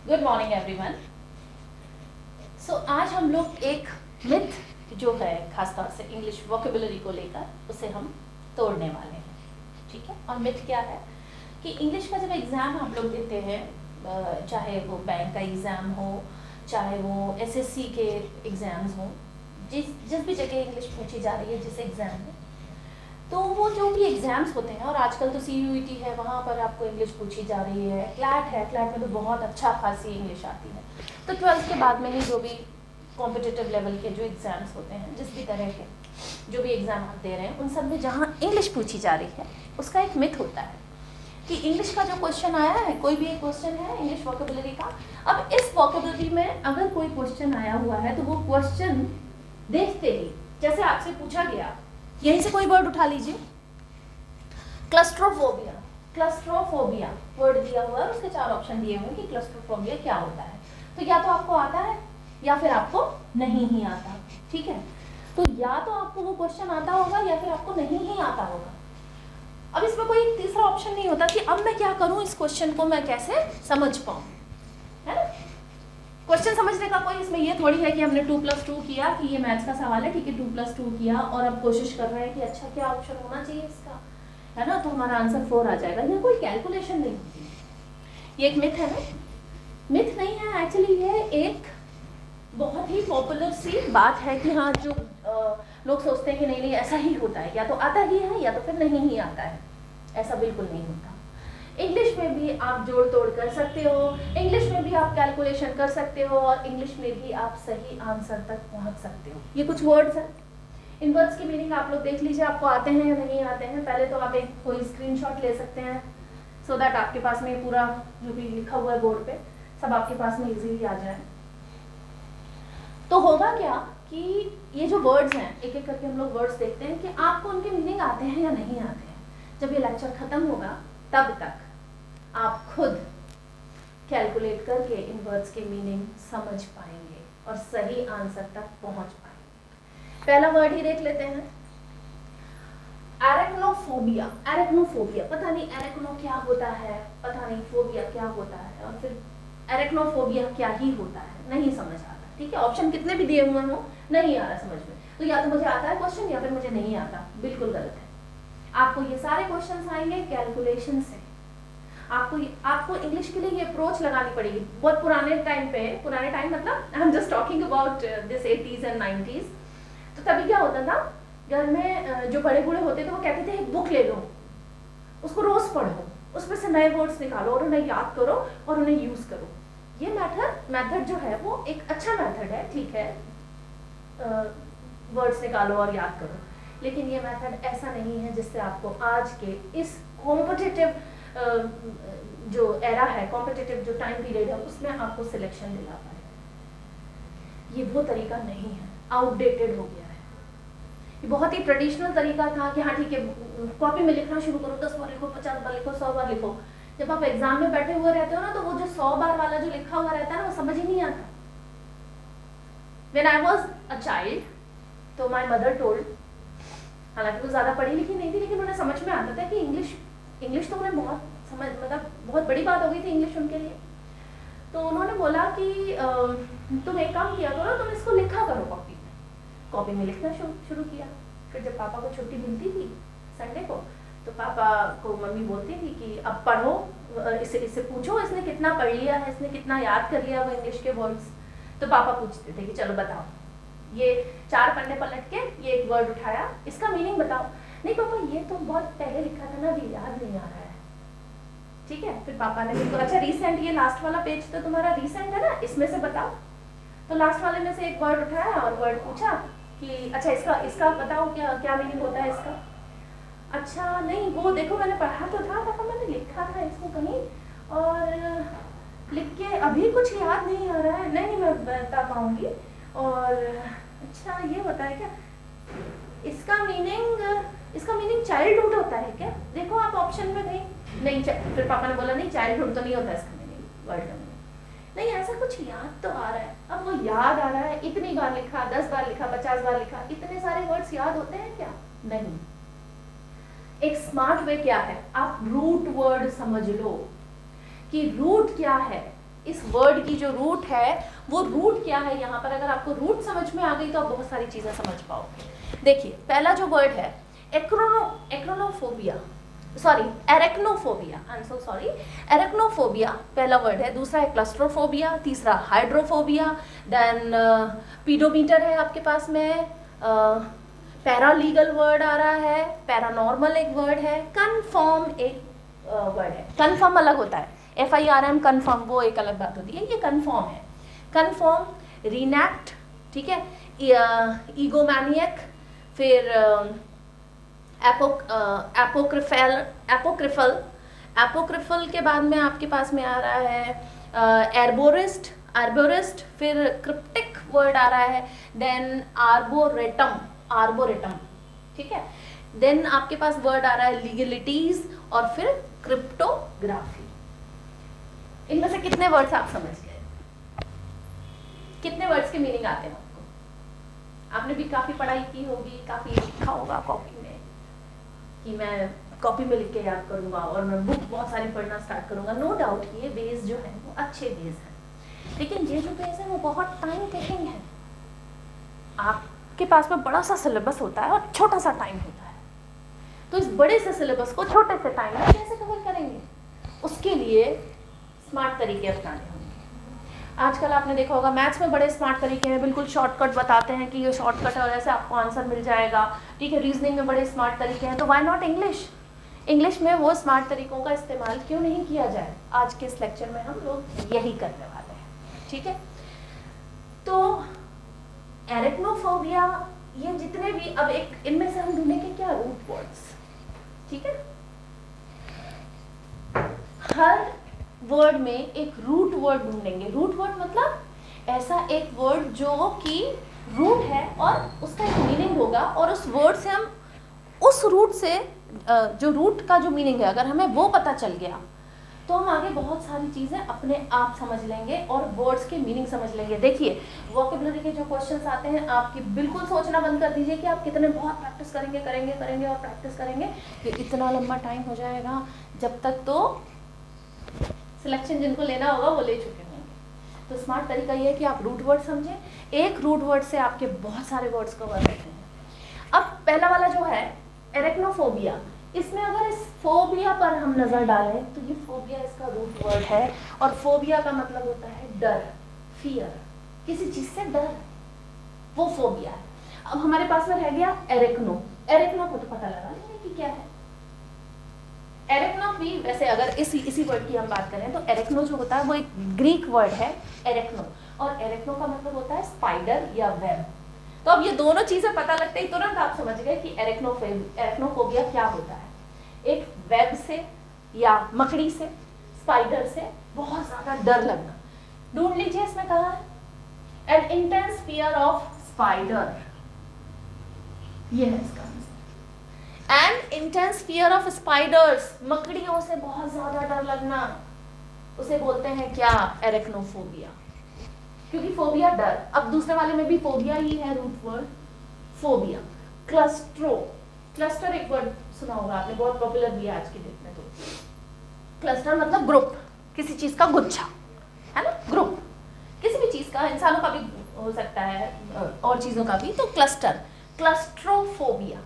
Good morning everyone. सो आज हम लोग एक मिथ जो है खासतौर से इंग्लिश वोकेबुलरी को लेकर उसे हम तोड़ने वाले हैं, ठीक है। और मिथ क्या है कि इंग्लिश का जब एग्ज़ाम हम लोग देते हैं, चाहे वो बैंक का एग्ज़ाम हो, चाहे वो एसएससी के एग्ज़ाम्स हों, जिस भी जगह इंग्लिश पूछी जा रही है जिस एग्ज़ाम में, तो वो जो भी एग्ज़ाम्स होते हैं, और आजकल तो CUET है, वहाँ पर आपको इंग्लिश पूछी जा रही है, क्लैट है, क्लैट में तो बहुत अच्छा खासी इंग्लिश आती है। तो 12th के बाद में ही जो भी कॉम्पिटिटिव लेवल के जो एग्ज़ाम्स होते हैं, जिस भी तरह के जो भी एग्ज़ाम आप दे रहे हैं, उन सब में जहाँ इंग्लिश पूछी जा रही है, उसका एक मिथ होता है कि इंग्लिश का जो क्वेश्चन आया है, कोई भी एक क्वेश्चन है इंग्लिश वोकेबुलरी का, अब इस वोकेबुलरी में अगर कोई क्वेश्चन आया हुआ है तो वो क्वेश्चन देखते ही, जैसे आपसे पूछा गया, यहीं से कोई वर्ड उठा लीजिए, क्लस्ट्रोफोबिया। क्लस्ट्रोफोबिया वर्ड दिया हुआ है, उसके 4 ऑप्शन दिए हुए कि क्लस्ट्रोफोबिया क्या होता है। तो या तो आपको आता है या फिर आपको नहीं ही आता, ठीक है। तो या तो आपको वो क्वेश्चन आता होगा या फिर आपको नहीं ही आता होगा। अब इसमें कोई तीसरा ऑप्शन नहीं होता कि अब मैं क्या करूं, इस क्वेश्चन को मैं कैसे समझ पाऊं, है ना। क्वेश्चन समझने का कोई इसमें ये थोड़ी है कि हमने 2+2 किया, कि ये मैथ्स का सवाल है, ठीक है, 2+2 किया और अब कोशिश कर रहे हैं कि अच्छा क्या ऑप्शन होना चाहिए इसका, है ना, तो हमारा आंसर 4 आ जाएगा। ये कोई कैलकुलेशन नहीं होती, ये एक मिथ है ना। मिथ नहीं है एक्चुअली, ये एक बहुत ही पॉपुलर सी बात है कि हाँ, जो लोग सोचते हैं कि नहीं नहीं ऐसा ही होता है, या तो आता ही है या तो फिर नहीं ही आता है। ऐसा बिल्कुल नहीं होता। इंग्लिश में भी आप जोड़ तोड़ कर सकते हो, इंग्लिश में भी आप कैलकुलेशन कर सकते हो, और इंग्लिश में भी आप सही आंसर तक पहुंच सकते हो। ये कुछ वर्ड्स हैं, इन वर्ड्स की मीनिंग आप लोग देख लीजिए, आपको आते हैं या नहीं आते हैं। पहले तो आप एक कोई स्क्रीनशॉट ले सकते हैं, सो दैट आपके पास में पूरा जो भी लिखा हुआ है बोर्ड पे सब आपके पास में इजीली आ जाए। तो होगा क्या कि ये जो वर्ड्स हैं, एक एक करके हम लोग वर्ड्स देखते हैं कि आपको उनके मीनिंग आते हैं या नहीं आते हैं। जब ये लेक्चर खत्म होगा तब तक आप खुद कैलकुलेट करके इन वर्ड्स के मीनिंग समझ पाएंगे और सही आंसर तक पहुंच पाएंगे। पहला वर्ड ही देख लेते हैं, एरेक्नोफोबिया। एरेक्नोफोबिया, पता नहीं एरेक्नो क्या होता है, पता नहीं फोबिया क्या होता है, और फिर एरेक्नोफोबिया क्या ही होता है, नहीं समझ आता, ठीक है। ऑप्शन कितने भी दिए हुए हो, नहीं आ रहा समझ में, तो या तो मुझे आता है क्वेश्चन या फिर मुझे नहीं आता, बिल्कुल गलत है। आपको ये सारे क्वेश्चंस आएंगे कैलकुलेशन से। आपको इंग्लिश के लिए ये अप्रोच लगानी पड़ेगी। बहुत पुराने टाइम पे, पुराने टाइम मतलब I am just talking about this 80s and 90s, तो तभी क्या होता था, घर में जो बड़े बूढ़े होते थे वो कहते थे एक बुक ले लो, उसको रोज पढ़ो, उसमें से नए वर्ड्स निकालो और उन्हें याद करो और उन्हें यूज करो। ये मेथड जो है वो एक अच्छा मेथड है, ठीक है, वर्ड्स निकालो और याद करो, लेकिन ये मेथड ऐसा नहीं है जिससे आपको आज के इस कॉम्पिटिटिव जो एरा है, कॉम्पिटिटिव जो टाइम पीरियड है, उसमें आपको सिलेक्शन दिला पाए। ये वो तरीका नहीं है, आउटडेटेड हो गया है। ये बहुत ही ट्रेडिशनल तरीका था कि हाँ ठीक है, कॉपी में लिखना शुरू करो, 10 बार लिखो, 50 बार लिखो, 100 बार लिखो। जब आप एग्जाम में बैठे हुए रहते हो ना, तो वो जो 100 बार वाला जो लिखा हुआ रहता है ना, वो समझ ही नहीं आता। When I was a child, तो my mother told, हालांकि वो ज़्यादा पढ़ी लिखी नहीं थी, लेकिन उन्हें समझ में आता था कि इंग्लिश तो उन्हें बहुत समझ, मतलब बहुत बड़ी बात हो गई थी इंग्लिश उनके लिए। तो उन्होंने बोला कि तुम एक काम किया करो, तुम इसको लिखा करो कॉपी में। कॉपी में लिखना शुरू किया। फिर जब पापा को छुट्टी मिलती थी संडे को, तो पापा को मम्मी बोलती थी कि अब पढ़ो, इससे पूछो इसने कितना पढ़ लिया है, इसने कितना याद कर लिया वो इंग्लिश के वर्ड्स। तो पापा पूछते थे कि चलो बताओ, ये 4 पन्ने पलट के ये एक वर्ड उठाया, इसका मीनिंग बताओ। नहीं पापा, ये तो बहुत पहले लिखा था ना, अभी याद नहीं आ रहा है, ठीक है। फिर पापा ने तो अच्छा रीसेंट, ये लास्ट वाला पेज तो तुम्हारा रीसेंट है ना, इसमें से बताओ। तो लास्ट वाले में से एक वर्ड उठाया और वर्ड पूछा कि अच्छा इसका बताओ, क्या मीनिंग होता है इसका। अच्छा नहीं, वो देखो मैंने पढ़ा तो था, पापा मैंने लिखा था इसको कहीं, और लिख के अभी कुछ याद नहीं आ रहा है। नहीं मैं बता पाऊंगी। और अच्छा ये होता है क्या, इसका मीनिंग चाइल्डहुड होता है क्या, देखो आप ऑप्शन में नहीं। फिर पापा ने बोला नहीं, चाइल्डहुड तो नहीं होता इसका मीनिंग, वर्ड का मीनिंग नहीं, ऐसा कुछ याद तो आ रहा है। अब वो याद आ रहा है, इतनी बार लिखा, 10 बार लिखा, 50 बार लिखा, इतने सारे वर्ड्स याद होते हैं क्या? नहीं। एक स्मार्ट वे क्या है, आप रूट वर्ड समझ लो कि रूट क्या है, इस वर्ड की जो रूट है वो रूट क्या है यहाँ पर, अगर आपको रूट समझ में आ गई तो आप बहुत सारी चीज़ें समझ पाओगे। देखिए पहला जो वर्ड है एरेक्नोफोबिया, आई एम सो सॉरी, एरेक्नोफोबिया पहला वर्ड है। दूसरा है क्लस्ट्रोफोबिया, तीसरा हाइड्रोफोबिया, देन पीडोमीटर है आपके पास में, पैरालीगल वर्ड आ रहा है, पैरानॉर्मल एक वर्ड है, कन्फर्म एक वर्ड है। कन्फर्म अलग होता है, FIRM कन्फर्म वो एक अलग बात होती है, ये कन्फर्म है। कन्फर्म, रीनैक्ट, ठीक है, ईगोमैनियक, फिर एपोक्रिफल के बाद में आपके पास में आ रहा है एर्बोरिस्ट, फिर क्रिप्टिक वर्ड आ रहा है, देन आर्बोरेटम, ठीक है, देन आपके पास वर्ड आ रहा है लीगलिटीज, और फिर क्रिप्टोग्राफी। इनमें से कितने वर्ड्स आप समझ गए? कितने वर्ड्स के मीनिंग आते हैं आपको? आपने भी काफी पढ़ाई की होगी, काफी लिखा होगा कॉपी में कि मैं कॉपी में लिख के याद करूंगा और मैं बुक बहुत सारी पढ़ना स्टार्ट करूंगा। नो डाउट ये बेस जो है वो अच्छे बेस हैं, लेकिन ये जो बेस है वो बहुत टाइम टेकिंग है। आपके पास में बड़ा सा सिलेबस होता है और छोटा सा टाइम होता है, तो इस बड़े से सिलेबस को छोटे से टाइम में कैसे कवर करेंगे? उसके लिए स्मार्ट तरीके अपनाने होंगे। आजकल आपने देखा होगा मैथ्स में बड़े स्मार्ट तरीके हैं, बिल्कुल शॉर्टकट बताते हैं कि ये शॉर्टकट है और ऐसे आपको आंसर मिल जाएगा, ठीक है। रीजनिंग में बड़े स्मार्ट तरीके हैं, तो व्हाई नॉट इंग्लिश में वो स्मार्ट तरीकों का इस्तेमाल क्यों नहीं किया जाए? आज के इस लेक्चर में हम लोग यही करने वाले हैं, ठीक है। तो एरेक्नोफोबिया, ये जितने भी, अब एक इनमें से हम ढूंढेंगे क्या रूट वर्ड्स, ठीक है। हर वर्ड में एक रूट वर्ड ढूंढेंगे। रूट वर्ड मतलब ऐसा एक वर्ड जो कि रूट है और उसका एक मीनिंग होगा, और उस वर्ड से हम उस रूट से जो रूट का जो मीनिंग है अगर हमें वो पता चल गया तो हम आगे बहुत सारी चीज़ें अपने आप समझ लेंगे और वर्ड्स के मीनिंग समझ लेंगे। देखिए वोकैबुलरी के जो क्वेश्चंस आते हैं, आपकी बिल्कुल सोचना बंद कर दीजिए कि आप कितने बहुत प्रैक्टिस करेंगे और प्रैक्टिस करेंगे, ये इतना लंबा टाइम हो जाएगा जब तक तो सिलेक्शन जिनको लेना होगा वो ले चुके होंगे। तो स्मार्ट तरीका ये है कि आप रूट वर्ड समझें, एक रूट वर्ड से आपके बहुत सारे वर्ड्स कवर होते हैं। अब पहला वाला जो है एरेक्नोफोबिया, इसमें अगर इस फोबिया पर हम नजर डालें तो ये फोबिया इसका रूट वर्ड है, और फोबिया का मतलब होता है डर, फियर, किसी चीज से डर, वो फोबिया है। अब हमारे पास में रह गया एरेक्नो को तो पता लगा लेंगे कि क्या है। एरेक्नो भी वैसे अगर इसी वर्ड की हम बात करें तो एरेक्नो जो होता है वो एक ग्रीक वर्ड है एरेक्नो, और एरेक्नो का मतलब होता है स्पाइडर या वेब। तो अब ये दोनों चीजें पता लगते ही तुरंत आप समझ गए कि एरेक्नोफोबिया क्या होता है। एक वेब से या मकड़ी से, स्पाइडर से बहुत ज्यादा डर लगना। ढूंढ लीजिए इसमें कहा है N intense fear of spider, ये है इसका and intense fear of spiders, मकड़ियों से बहुत ज्यादा डर लगना, उसे बोलते हैं क्या? एरेक्नोफोबिया, क्योंकि फोबिया डर। अब दूसरे वाले में भी फोबिया ही है रूट वर्ड, फोबिया। क्लस्टर एक वर्ड सुना होगा आपने, बहुत पॉपुलर भी है आज की डेट में। तो क्लस्टर मतलब ग्रुप, किसी चीज का गुच्छा, है ना, ग्रुप, किसी भी चीज का, इंसानों का भी हो सकता है और चीजों का भी। तो क्लस्ट्रोफोबिया,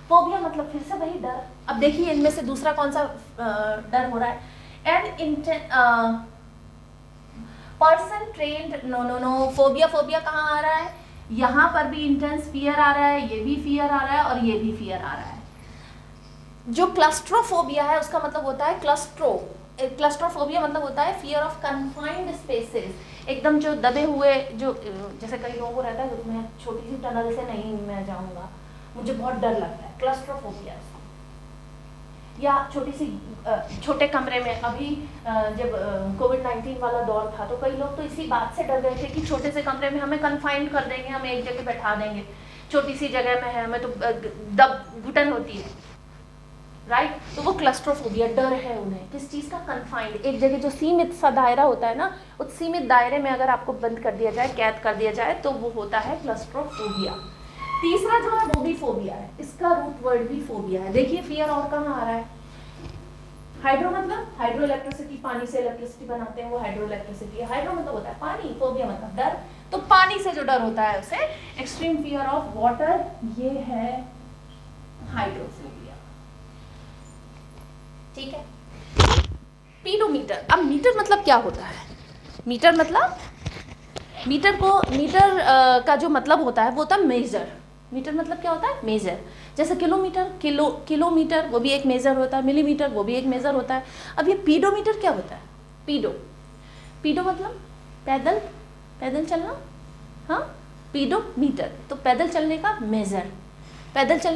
फोबिया मतलब फिर से वही डर। अब देखिए इनमें से दूसरा कौन सा डर हो रहा है? And person trained, no, phobia कहाँ आ रहा है? यहाँ पर भी इंटेंस फियर आ रहा है, ये भी फियर आ रहा है और ये भी फियर आ रहा है। जो क्लस्ट्रोफोबिया है उसका मतलब होता है क्लस्ट्रोफोबिया मतलब होता है फियर ऑफ कन्फाइंड स्पेसेस, एकदम जो दबे हुए, जो जैसे कई लोगों को रहता है मैं छोटी सी टनल से नहीं मैं जाऊंगा, मुझे बहुत डर लगता है, क्लस्ट्रोफोबिया। या छोटे कमरे में, अभी जब कोविड-19 वाला दौर था तो कई लोग तो इसी बात से डर गए थे कि छोटे से कमरे में हमें कन्फाइंड कर देंगे, हमें एक जगह बैठा देंगे, छोटी सी जगह में है, हमें तो घुटन होती है, राइट। तो वो क्लस्ट्रोफोबिया, डर है उन्हें किस चीज़ का? कन्फाइंड, एक जगह जो सीमित सा दायरा होता है ना, उस सीमित दायरे में अगर आपको बंद कर दिया जाए, कैद कर दिया जाए, तो वो होता है क्लस्ट्रोफोबिया। तीसरा जो है वो भी फोबिया है, इसका रूट वर्ड भी फोबिया है। देखिए फियर और कहाँ आ रहा है? हाइड्रो मतलब हाइड्रो इलेक्ट्रिसिटी, पानी से इलेक्ट्रिसिटी बनाते हैं, वो हाइड्रो इलेक्ट्रिसिटी है। हाइड्रो मतलब होता है पानी, फोबिया मतलब डर, तो पानी से जो डर होता है उसे एक्सट्रीम फियर ऑफ वाटर, ये है हाइड्रोफोबिया। ठीक है। पीडोमीटर, अब मीटर मतलब क्या होता है? मीटर मतलब मीटर का जो मतलब होता है वो होता है मेजर। मीटर मतलब क्या होता है? मेजर। जैसे किलोमीटर, किलोमीटर वो भी एक मेजर होता है, मिलीमीटर वो भी एक मेजर होता है। अब ये पीडोमीटर क्या होता है? पीडो मतलब पैदल चलना, हाँ, पीडोमीटर तो पैदल चलने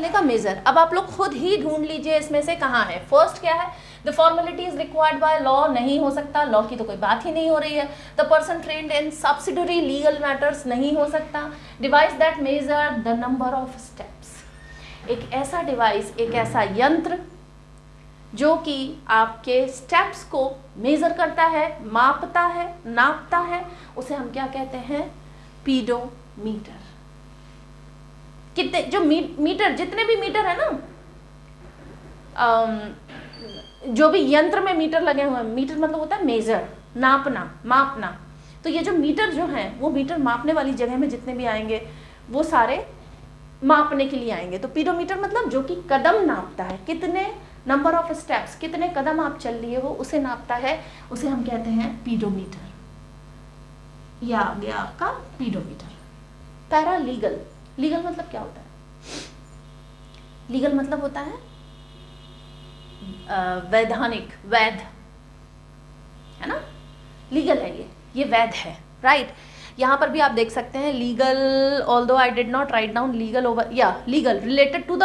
का मेजर। अब आप लोग खुद ही ढूंढ लीजिए इसमें से कहाँ है। फर्स्ट क्या है? The formality is required by law, नहीं हो सकता, लॉ की तो कोई बात ही नहीं हो रही है। The person trained in subsidiary legal matters, नहीं हो सकता। Device that measure the number of steps, एक ऐसा डिवाइस, एक ऐसा यंत्र जो कि आपके स्टेप्स को मेजर करता है, मापता है, नापता है, उसे हम क्या कहते हैं? पीडोमीटर। कितने जो मीटर, जितने भी मीटर है ना, जो भी यंत्र में मीटर लगे हुए हैं, मीटर मतलब होता है मेजर, नापना, मापना। तो ये जो मीटर जो हैं वो मीटर मापने वाली जगह में जितने भी आएंगे वो सारे मापने के लिए आएंगे। तो पीडोमीटर मतलब जो कि कदम नापता है, कितने नंबर ऑफ स्टेप्स, कितने कदम आप चल लिए हो उसे नापता है, उसे हम कहते हैं पीडोमीटर। या आ गया आपका पीडोमीटर। पैरालीगल, लीगल मतलब क्या होता है? लीगल मतलब होता है वैधानिक, वैध, है ना? लीगल है ये वैध है, राइट। यहाँ पर भी आप देख सकते हैं legal, although I did not write down legal over, या legal related to the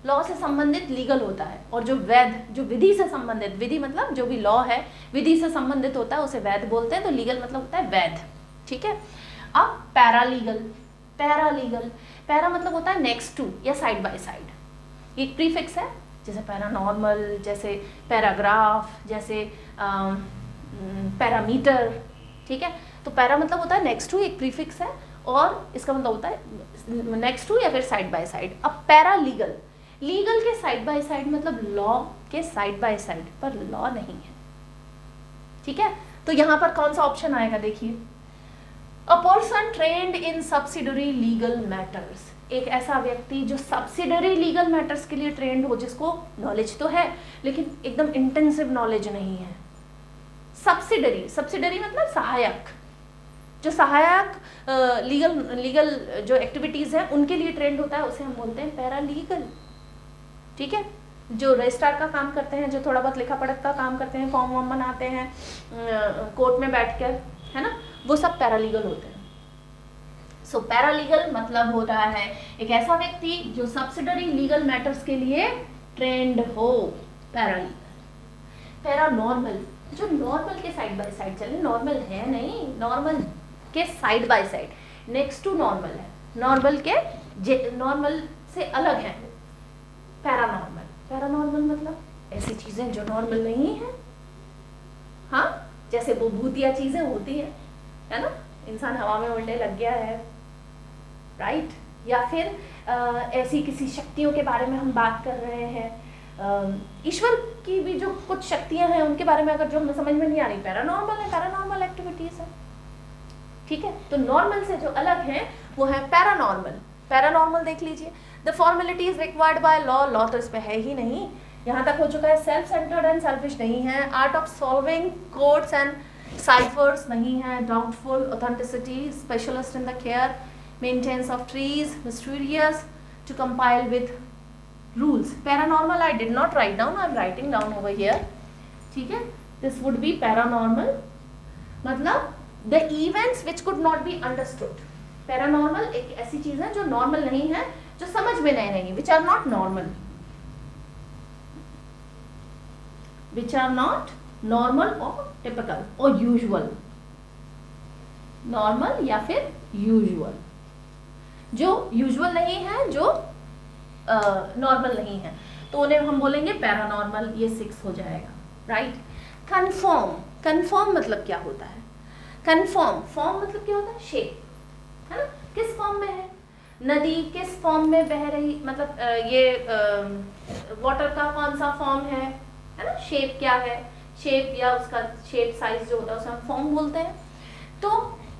law से संबंधित लीगल होता है। और जो वैध, जो विधि से संबंधित, विधि मतलब जो भी लॉ है विधि से संबंधित होता है उसे वैध बोलते हैं। तो लीगल मतलब होता है वैध, ठीक है। अब पैरालीगल, पैरा मतलब होता है नेक्स्ट टू या साइड बाय साइड। एक प्रीफिक्स है, जैसे पैरानॉर्मल, जैसे पैराग्राफ, जैसे पैरामीटर, ठीक है। तो पैरा मतलब होता है नेक्स्ट टू, एक प्रीफिक्स है, और इसका मतलब होता है नेक्स्ट टू या फिर साइड बाय साइड। अब पैरालीगल, लीगल के साइड बाय साइड मतलब लॉ के साइड बाय साइड, पर लॉ नहीं है, ठीक है। तो यहाँ पर कौन सा ऑप्शन आएगा? देखिए, a person trained in subsidiary legal matters, एक ऐसा व्यक्ति जो सब्सिडरी लीगल मैटर्स के लिए ट्रेंड हो, जिसको नॉलेज तो है लेकिन एकदम इंटेंसिव नॉलेज नहीं है। सब्सिडरी मतलब सहायक, जो सहायक लीगल जो एक्टिविटीज हैं उनके लिए ट्रेंड होता है, उसे हम बोलते हैं पैरालीगल, ठीक है। जो रजिस्ट्रार का काम करते हैं, जो थोड़ा बहुत लिखा पढ़त का काम करते हैं, फॉर्म वॉर्म बनाते हैं कोर्ट में बैठकर, है ना, वो सब पैरालीगल होते हैं। सो पैरालीगल मतलब हो रहा है एक ऐसा व्यक्ति जो सब्सिडरी लीगल मैटर्स के लिए ट्रेंड हो, पैरालीगल। पैरानॉर्मल, जो नॉर्मल के साइड बाय साइड चले, नॉर्मल है नहीं, नॉर्मल के side by side, next to normal है, नॉर्मल से अलग है पैरानॉर्मल मतलब ऐसी चीजें जो नॉर्मल नहीं है, हाँ, जैसे वो भूतिया चीजें होती है ना, इंसान हवा में उड़ने लग गया है, राइट, या फिर ऐसी किसी शक्तियों के बारे में हम बात कर रहे हैं, ईश्वर की भी जो कुछ शक्तियां हैं उनके बारे में अगर जो हमें समझ में नहीं आ रही, पैरानॉर्मल है, पैरानॉर्मल एक्टिविटीज है, ठीक है। तो नॉर्मल से जो अलग है वो है पैरानॉर्मल देख लीजिए। The formality is required by law तो इस पे है ही नहीं, यहाँ तक हो चुका है। सेल्फ सेंटर्ड एंड सेल्फिश नहीं है, art of solving codes and ciphers नहीं है, doubtful authenticity, specialist in the care maintenance of trees, mysterious to compile with rules. Paranormal I did not write down, I am writing down over here, ठीक है। This would be paranormal, मतलब the events which could not be understood. Paranormal एक ऐसी चीज है जो normal नहीं है, जो समझ में नहीं रहेंगी, which are not normal, which are not normal or typical or usual, normal या फिर usual, जो usual नहीं है, जो नॉर्मल नहीं है, तो उन्हें हम बोलेंगे पैरानॉर्मल, ये 6 हो जाएगा, राइट। कन्फर्म मतलब क्या होता है? फॉर्म मतलब क्या होता है? शेप, है ना, किस फॉर्म में है नदी, किस फॉर्म में बह रही, मतलब ये वाटर का कौन सा फॉर्म है है ना। शेप क्या है, शेप या उसका शेप साइज जो होता है उसे हम फॉर्म बोलते हैं। तो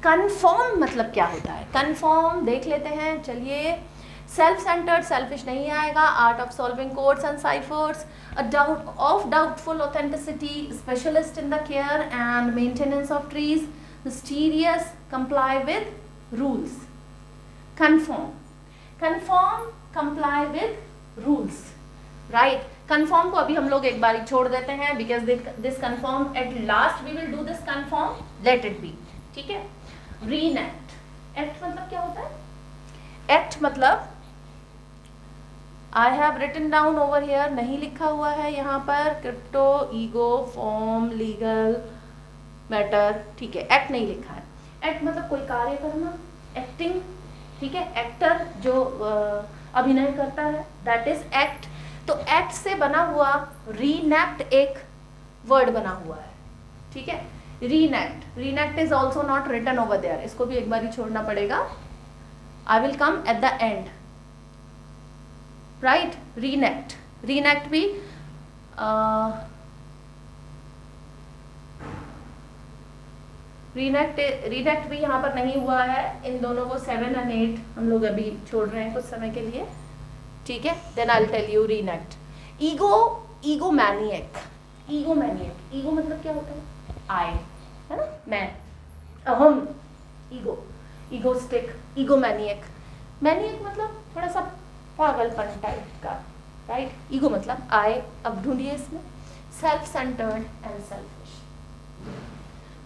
कन्फर्म मतलब क्या होता है, कन्फर्म देख लेते हैं, चलिए। सेल्फ सेंटर्ड, सेल्फिश नहीं आएगा। Art of solving codes and ciphers, doubtful authenticity, specialist in the care and maintenance of trees, mysterious, comply with rules. Confirm, confirm, comply with rules, right. Confirm को अभी हम लोग एक बार छोड़ देते हैं, because this confirm at last we will do this confirm, let it be, ठीक है। रीनेक्ट, एक्ट मतलब क्या होता है, एक्ट मतलब I have written down over here, नहीं लिखा हुआ है यहाँ पर, crypto, ego, form, legal, matter, ठीक है, एक्ट नहीं लिखा है। एक्ट मतलब कोई कार्य करना, एक्टिंग, ठीक है। एक्टर जो अभिनय करता है, दैट इज एक्ट। तो एक्ट से बना हुआ रीनेक्ट एक वर्ड बना हुआ है, ठीक है। Reenact, reenact is also not written over there, इसको भी एक बार ही छोड़ना पड़ेगा। I will come at the end, right. Reenact, reenact भी रीनेक्ट भी यहाँ पर नहीं हुआ है। इन दोनों को 7 और 8 हम लोग अभी छोड़ रहे हैं कुछ समय के लिए, ठीक है। Then I will tell you reenact. Ego, ego maniac, ego maniac, ego मतलब क्या होता है, आई, है ना, मैं, अहम, ego, egoistic, ego maniac. Maniac मतलब थोड़ा सा पागलपन टाइप का, राइट। ईगो मतलब आई, अब ढूंढिए इसमें, सेल्फ सेंटर्ड एंड सेल्फिश।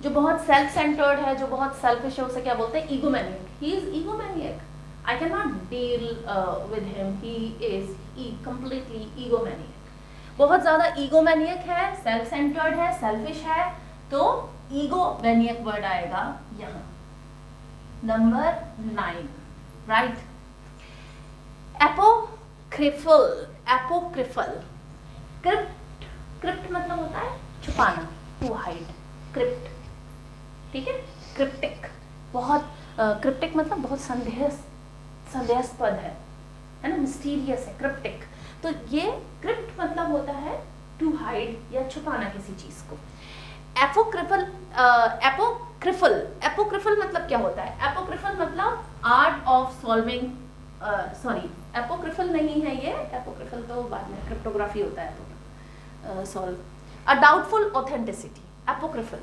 जो बहुत सेल्फ सेंटर्ड है, जो बहुत सेल्फिश है, उसे क्या बोलते हैं, egomaniac. He is egomaniac, I can not deal with him, he is completely egomaniac. बहुत ज्यादा ईगोमैनियक है, सेल्फ सेंटर्ड है, सेल्फिश है, तो ईगोमैनियक वर्ड आएगा यहाँ, नंबर 9, राइट। एपोक्रिफल, एपोक्रिफल, क्रिप्ट, क्रिप्ट मतलब होता है छुपाना, टू हाइड, क्रिप्ट, ठीक है। क्रिप्टिक, बहुत क्रिप्टिक मतलब बहुत संदेहास्पद है ना, मिस्टीरियस है, क्रिप्टिक। तो ये क्रिप्ट मतलब होता है टू हाइड या छुपाना किसी चीज को। एपोक्रिफल, एपोक्रिफल, एपोक्रिफल मतलब क्या होता है, एपोक्रिफल मतलब आर्ट ऑफ सॉल्विंग, सॉरी एपोक्रिफल नहीं है ये, एपोक्रिफल तो बाद में क्रिप्टोग्राफी होता है तो सॉल्व। अ डाउटफुल ऑथेंटिसिटी, एपोक्रिफल,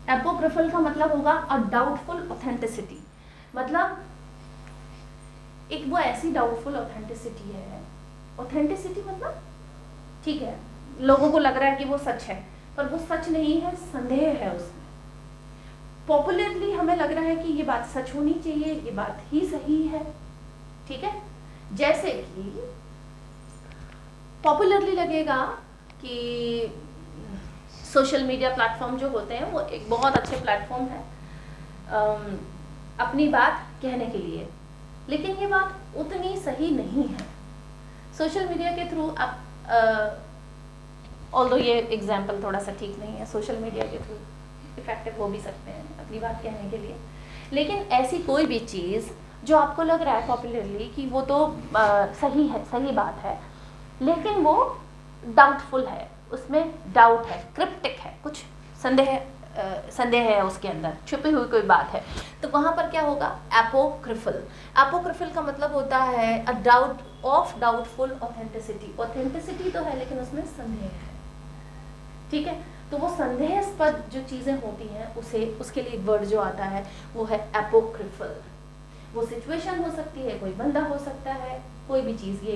एपोक्रिफल का मतलब होगा अ डाउटफुल ऑथेंटिसिटी, मतलब एक वो ऐसी डाउटफुल ऑथेंटिसिटी है, ऑथेंटिसिटी मतलब ठीक है लोगों को लग रहा है कि वो सच है पर वो सच नहीं है, संदेह है उसमें। पॉपुलरली हमें लग रहा है कि ये बात सच होनी चाहिए, ये बात ही सही है, ठीक है। जैसे कि पॉपुलरली लगेगा कि सोशल मीडिया प्लेटफॉर्म जो होते हैं वो एक बहुत अच्छे प्लेटफॉर्म है अपनी बात कहने के लिए, लेकिन ये बात उतनी सही नहीं है। सोशल मीडिया के थ्रू आप ऑल्दो ये एग्जाम्पल थोड़ा सा ठीक नहीं है, सोशल मीडिया के थ्रू इफेक्टिव हो भी सकते हैं अपनी बात कहने के लिए, लेकिन ऐसी कोई भी चीज़ जो आपको लग रहा है पॉपुलरली कि वो तो सही है, सही बात है, लेकिन वो डाउटफुल है, उसमें डाउट है, क्रिप्टिक है, कुछ संदेह है उसके अंदर, छुपी हुई कोई बात है, तो वहाँ पर क्या होगा, एपोक्रिफल। एपोक्रिफल का मतलब होता है a doubt of doubtful authenticity. Authenticity तो है लेकिन उसमें संदेह है, ठीक है। तो वो संदेहास्पद जो चीज़ें होती हैं उसे उसके लिए एक वर्ड जो आता है वो है एपोक्रिफल। वो सिचुएशन हो सकती है, कोई बंदा हो सकता है, कोई भी चीज़, ये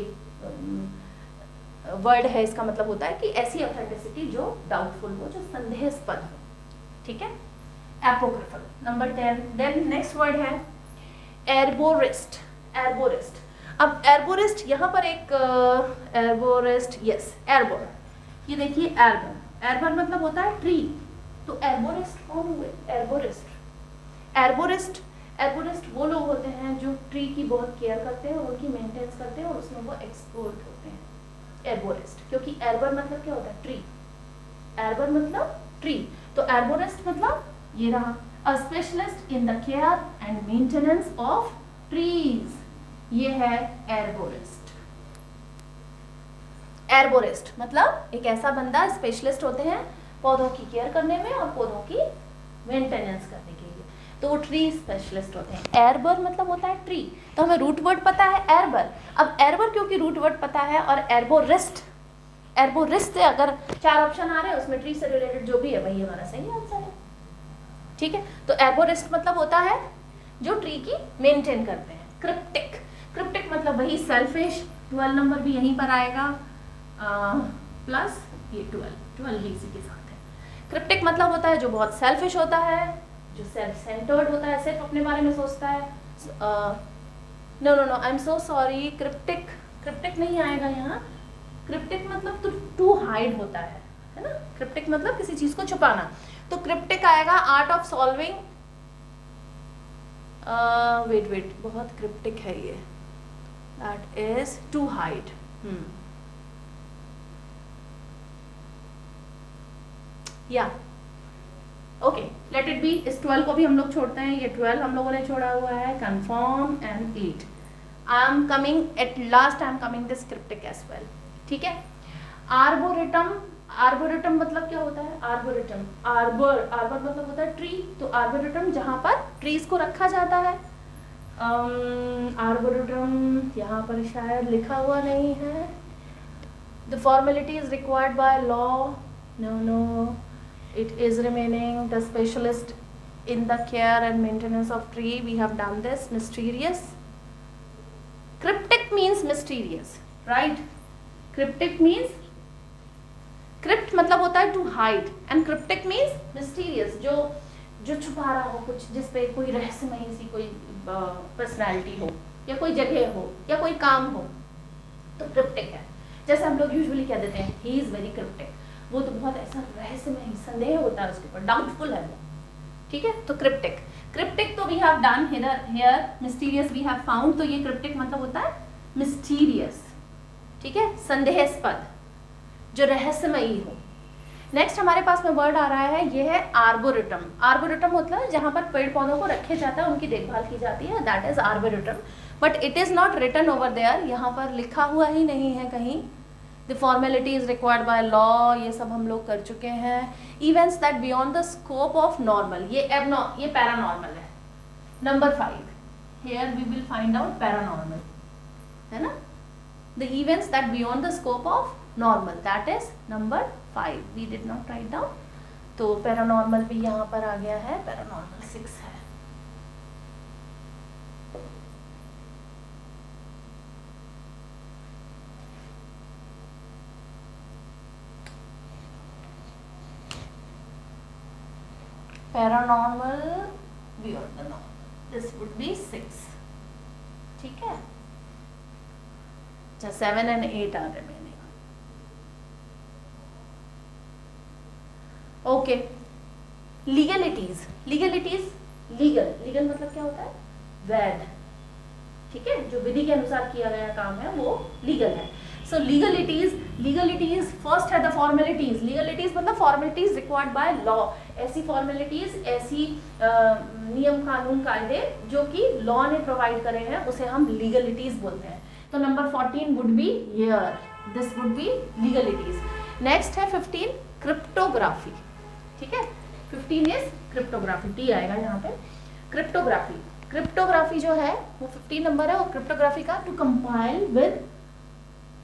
वर्ड है, इसका मतलब होता है कि ऐसी ऑथेंटिसिटी जो डाउटफुल हो, जो संदेहास्पद हो, ठीक है, एपोक्रिफल। नंबर 10। देन नेक्स्ट वर्ड है एर्बोरिस्ट। एर्बोरिस्ट, अब एर्बोरिस्ट यहाँ पर एक एर्बोरिस्ट, यस एर्बोर, ये देखिए एर्बर, एर्बर मतलब होता है ट्री, तो एर्बोरिस्ट कौन हुए, एर्बोरिस्ट। एर्बोरिस्ट, एर्बोरिस्ट वो लोग होते हैं जो ट्री की बहुत केयर करते हैं और उनकी मेंटेनेंस करते हैं और उसमें वो एक्सपर्ट होते हैं, एर्बोरिस्ट। क्योंकि एर्बर मतलब क्या होता है, ट्री, एर्बर मतलब ट्री, तो एर्बोरिस्ट मतलब ये रहा, a specialist in the care and maintenance of trees, ये है एर्बोरिस्ट। एर्बोरिस्ट मतलब एक ऐसा बंदा, स्पेशलिस्ट होते हैं पौधों की केयर करने में और पौधों की मेंटेनेंस करने के लिए, तो वो ट्री स्पेशलिस्ट होते हैं। एर्बर मतलब होता है ट्री, तो हमें रूट वर्ड पता है एर्बर। अब एर्बर क्योंकि रूट वर्ड पता है, और एर्बोरिस्ट, एर्बोरिस्ट से अगर 4 ऑप्शन आ रहे हैं उसमें ट्री से रिलेटेड जो भी है वही हमारा सही आंसर है। ठीक है, तो एर्बोरिस्ट मतलब होता है जो ट्री की मेंटेन करते हैं। क्रिप्टिक, क्रिप्टिक मतलब वही सेल्फिश, 12 नंबर भी यहीं पर आएगा, प्लस ये 12 भी इसी के साथ है। क्रिप्टिक मतलब होता है जो बहुत सेल्फिश होता है, जो सेल्फ सेंटर्ड होता है, सिर्फ अपने बारे में सोचता है। No no no, I am so sorry, cryptic, cryptic नहीं आएगा यहाँ। क्रिप्टिक मतलब तो टू हाइड होता है ना, क्रिप्टिक मतलब किसी चीज को छुपाना, तो क्रिप्टिक आएगा आर्ट ऑफ सॉल्विंग, वेट बहुत क्रिप्टिक है ये, दैट इज टू हाइड। या ओके, लेट इट बी। इस 12 को भी हम लोग छोड़ते हैं, ये 12 हम लोगों ने छोड़ा हुआ है, confirm and 8। I am coming at last, I am coming this cryptic as well. ठीक है, आर्बोरेटम, आर्बोरेटम मतलब क्या होता है? आर्बोरेटम, आर्बर, आर्बर मतलब होता है ट्री, तो आर्बोरेटम जहाँ पर ट्रीज को रखा जाता है। आर्बोरेटम यहाँ पर शायद लिखा हुआ नहीं है। The formalities required by law, no no, it is remaining the specialist in the care and maintenance of tree. We have done this. Mysterious, cryptic means mysterious, right? Cryptic means, crypt मतलब होता है to hide and cryptic means mysterious, जो छुपा रहा हो कुछ, जिस पे कोई रहस्यमयी सी कोई पर्सनालिटी हो या कोई जगह हो या कोई काम हो, तो क्रिप्टिक है। जैसे हम लोग यूजुअली कह देते हैं ही इज वेरी क्रिप्टिक, वो तो बहुत ऐसा रहस्यमय, संदेह होता है उसके ऊपर, डाउटफुल है वो। ठीक है, तो क्रिप्टिक, क्रिप्टिक तो we have done here, mysterious we have found, तो ये क्रिप्टिक मतलब होता है मिस्टीरियस। ठीक है, संदेहास्पद, जो रहस्यमयी हो। नेक्स्ट हमारे पास में वर्ड आ रहा है, ये है आर्बोरेटम। आर्बोरेटम मतलब है जहाँ पर पेड़ पौधों को रखे जाता है, उनकी देखभाल की जाती है, that is arboretum, but it is not written over there, यहाँ पर लिखा हुआ ही नहीं है कहीं। The formalities required by law, ये सब हम लोग कर चुके हैं। Events that beyond the scope of normal, ये ये पैरानॉर्मल है। Number 5, here we will find out paranormal, है ना। The events that beyond the scope of normal, that is number 5, we did not write down, तो paranormal भी यहाँ पर आ गया है, पैरानॉर्मल 6 है। Paranormal beyond the normal, this would be 6। ठीक है, 7 and 8 are remaining. Okay, legalities, legalities, legal, legal मतलब क्या होता है? वैध। ठीक है, जो विधि के अनुसार किया गया काम है वो लीगल है। सो लीगलिटीज, लीगलिटीज फर्स्ट है द फॉर्मेलिटीज, लीगलिटीज मतलब फॉर्मेलिटीज रिक्वायर्ड बाय लॉ, ऐसी फॉर्मेलिटीज, ऐसी नियम कानून कायदे जो कि लॉ ने प्रोवाइड करे हैं, उसे हम लीगलिटीज बोलते हैं। तो number 14 would be here, this would B legalities. Next है 15 क्रिप्टोग्राफी। ठीक है, 15 इज क्रिप्टोग्राफी, टी आएगा यहाँ पे। क्रिप्टोग्राफी, क्रिप्टोग्राफी जो है वो 15 नंबर है, और क्रिप्टोग्राफी का to compile with,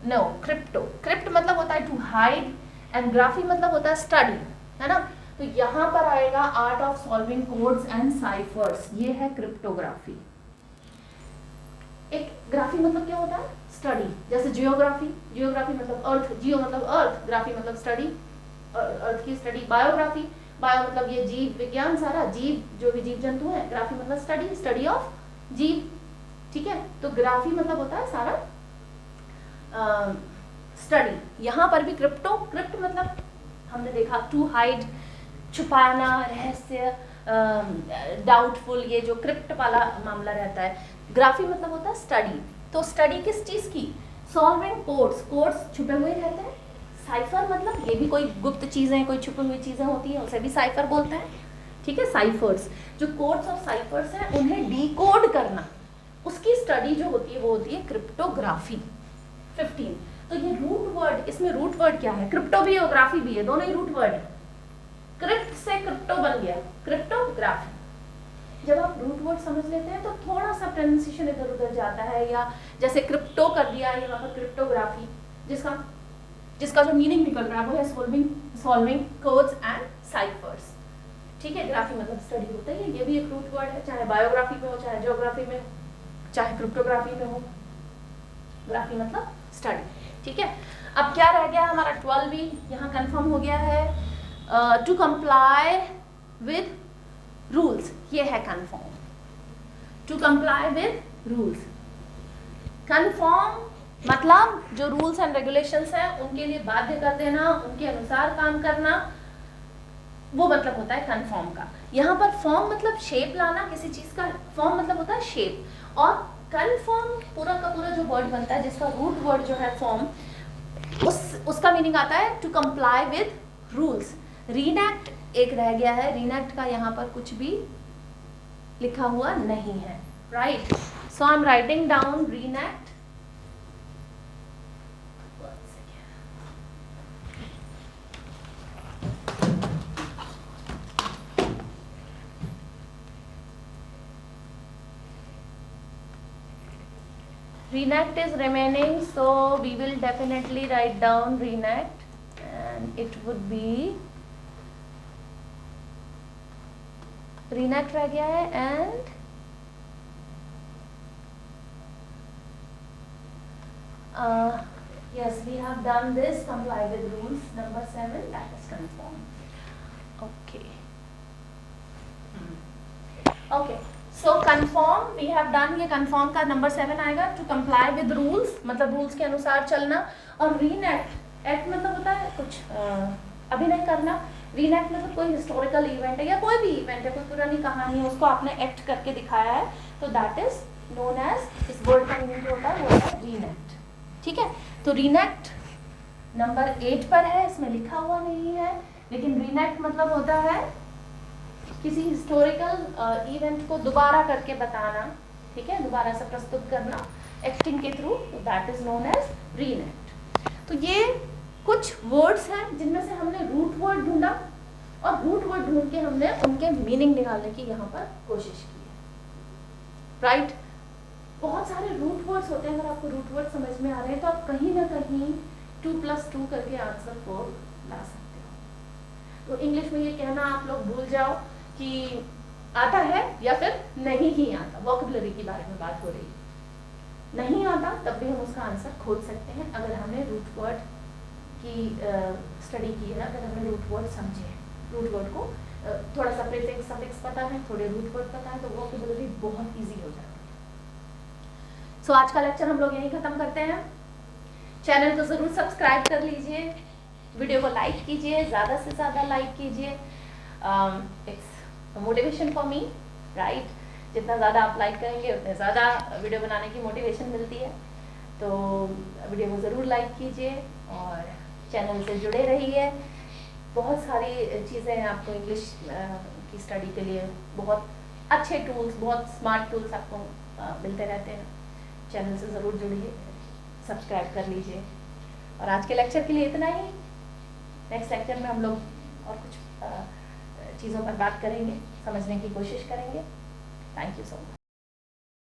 no, crypto, crypt मतलब होता है टू हाइड एंड ग्राफी मतलब होता है स्टडी, है ना। तो यहाँ पर आएगा art of solving codes and cyphers, ये है क्रिप्टोग्राफी। एक ग्राफी मतलब क्या होता है? स्टडी, जैसे जियोग्राफी, जियोग्राफी मतलब अर्थ, जियो मतलब अर्थ, ग्राफी मतलब स्टडी, अर्थ की स्टडी। बायोग्राफी, बायो मतलब ये जीव विज्ञान, सारा जीव, जो भी जीव जंतु है, ग्राफी मतलब स्टडी, स्टडी ऑफ जीव। ठीक है, तो ग्राफी मतलब होता है सारा स्टडी। यहाँ पर भी क्रिप्टो, क्रिप्ट मतलब हमने देखा टू हाइड, छुपाना, रहस्य, डाउटफुल, ये जो क्रिप्ट वाला मामला रहता है। ग्राफी मतलब होता है स्टडी, तो स्टडी किस चीज की? सॉल्विंग कोड्स, कोड्स छुपे हुए रहते हैं। साइफर मतलब ये भी कोई गुप्त चीजें, कोई छुपी हुई चीजें होती हैं, उसे भी साइफर बोलते हैं। ठीक है, साइफर्स, जो कोड्स और साइफर्स हैं उन्हें डिकोड करना, उसकी स्टडी जो होती है वो होती है क्रिप्टोग्राफी। 15 तो ये रूट वर्ड, इसमें रूट वर्ड क्या है, क्रिप्टो भी है, ग्राफी भी है, दोनों ही रूट वर्ड है। क्रिप्ट से क्रिप्टो बन गया, क्रिप्टोग्राफी। जब आप रूट वर्ड समझ लेते हैं तो थोड़ा सा प्रोनाउंसिएशन इधर उधर जाता है, या जैसे क्रिप्टो कर दिया यहाँ पर क्रिप्टोग्राफी, जिसका जो मीनिंग निकल रहा है वो है सॉल्विंग कोड्स एंड साइफर्स। ठीक है, ग्राफी मतलब स्टडी होता है, ये भी एक रूट वर्ड है, चाहे बायोग्राफी में हो, चाहे ज्योग्राफी में हो, चाहे क्रिप्टोग्राफी में हो। ग्राफी मतलब स्टडी। ठीक है, अब क्या रह गया हमारा 12 यहाँ कंफर्म हो गया है। टू कंप्लाई विद रूल्स, ये है confirm, to comply with rules. Confirm मतलब जो रूल्स एंड रेगुलेशंस हैं उनके लिए बाध्य कर देना, उनके अनुसार काम करना, वो मतलब होता है कंफर्म का। यहाँ पर फॉर्म मतलब शेप लाना, किसी चीज का फॉर्म मतलब होता है शेप, और कंफर्म पूरा का पूरा जो वर्ड बनता है जिसका रूट वर्ड जो है फॉर्म, उसका मीनिंग आता है टू कंप्लाई विद रूल्स। रीनैक्ट एक रह गया है, रीनैक्ट का यहाँ पर कुछ भी लिखा हुआ नहीं है, right. So I am writing down reenact. Reenact is remaining, so we will definitely write down reenact, and it would be reenact रह गया है, and yes, we have done this comply with rules number 7, that is conform. Okay. Okay. So conform we have done, ये conform का number 7 आएगा। to comply with rules मतलब rules के अनुसार चलना, और reenact act मतलब होता है कुछ अभिनय करना। reenact मतलब कोई हिस्टोरिकल इवेंट है या कोई भी इवेंट है, कोई पुरानी कहानी है, उसको आपने एक्ट करके दिखाया है, तो दैट इज नोन एज, इस वर्ड का मीनिंग जो होता है वो होता है reenact। ठीक है, तो reenact नंबर 8 पर है, इसमें लिखा हुआ नहीं है, लेकिन reenact मतलब होता है किसी हिस्टोरिकल इवेंट को दोबारा करके बताना। ठीक है, दोबारा से प्रस्तुत करना एक्टिंग के थ्रू, तो दैट इज नोन एज रीएनेक्ट। तो ये कुछ वर्ड्स हैं जिनमें से हमने रूट वर्ड ढूंढा, और रूट वर्ड ढूंढ के हमने उनके मीनिंग निकालने की यहाँ पर कोशिश की है, राइट। बहुत सारे रूट वर्ड्स होते हैं, अगर आपको रूट वर्ड समझ में आ रहे हैं तो आप कहीं ना कहीं 2+2 करके आंसर 4 ला सकते हो। तो इंग्लिश में ये कहना आप लोग भूल जाओ कि आता है या फिर नहीं ही आता, वोकैबुलरी के बारे में बात हो रही है। नहीं आता तब भी हम उसका आंसर खोज सकते हैं अगर हमने रूट वर्ड की स्टडी की है, अगर हमने रूट वर्ड समझे हैं, रूट वर्ड को थोड़ा सा प्रीफिक्स सफिक्स पता है, थोड़े रूट वर्ड पता है, तो वोकैबुलरी बहुत इजी हो जाती है। सो आज का लेक्चर हम लोग यहीं खत्म करते हैं। चैनल को जरूर सब्सक्राइब कर लीजिए, वीडियो को लाइक कीजिए, ज़्यादा से ज़्यादा लाइक कीजिए। It's motivation for me, right. जितना ज़्यादा आप लाइक करेंगे उतने ज़्यादा वीडियो बनाने की मोटिवेशन मिलती है। तो वीडियो को ज़रूर लाइक कीजिए और चैनल से जुड़े रहिए। बहुत सारी चीज़ें हैं आपको इंग्लिश की स्टडी के लिए, बहुत अच्छे टूल्स, बहुत स्मार्ट टूल्स आपको मिलते रहते हैं। चैनल से ज़रूर जुड़िए, सब्सक्राइब कर लीजिए। और आज के लेक्चर के लिए इतना ही। नेक्स्ट लेक्चर में हम लोग और कुछ चीज़ों पर बात करेंगे, समझने की कोशिश करेंगे। Thank you so much.